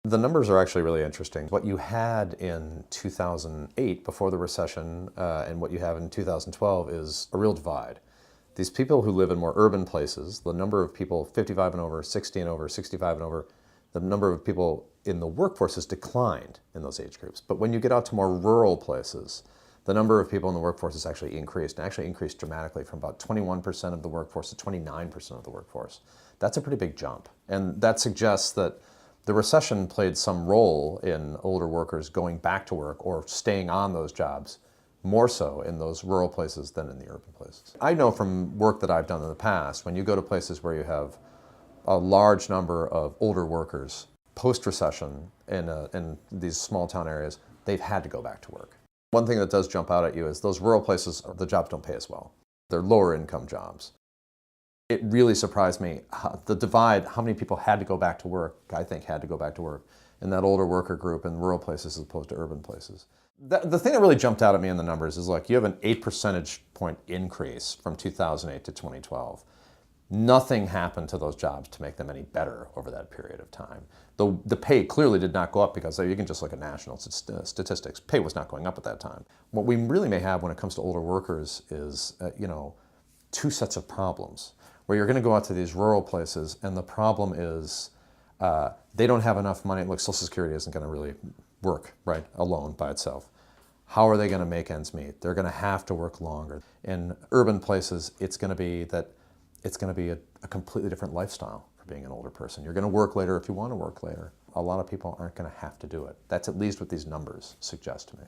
The numbers are actually really interesting. What you had in 2008, before the recession, and what you have in 2012 is a real divide. These people who live in more urban places, the number of people 55 and over, 60 and over, 65 and over, the number of people in the workforce has declined in those age groups. But when you get out to more rural places, the number of people in the workforce has actually increased, and actually increased dramatically from about 21% of the workforce to 29% of the workforce. That's a pretty big jump. And that suggests that the recession played some role in older workers going back to work or staying on those jobs, more so in those rural places than in the urban places. I know from work that I've done in the past, when you go to places where you have a large number of older workers, post-recession in these small town areas, they've had to go back to work. One thing that does jump out at you is those rural places, the jobs don't pay as well. They're lower income jobs. It really surprised me, the divide, how many people had to go back to work, I think had to go back to work, in that older worker group in rural places as opposed to urban places. The thing that really jumped out at me in the numbers is, like, you have an 8 percentage point increase from 2008 to 2012. Nothing happened to those jobs to make them any better over that period of time. The pay clearly did not go up, because you can just look at national statistics. Pay was not going up at that time. What we really may have when it comes to older workers is, two sets of problems, where you're going to go out to these rural places, and the problem is they don't have enough money. Look, Social Security isn't going to really work, right, alone by itself. How are they going to make ends meet? They're going to have to work longer. In urban places, it's going to be a completely different lifestyle for being an older person. You're going to work later if you want to work later. A lot of people aren't going to have to do it. That's at least what these numbers suggest to me.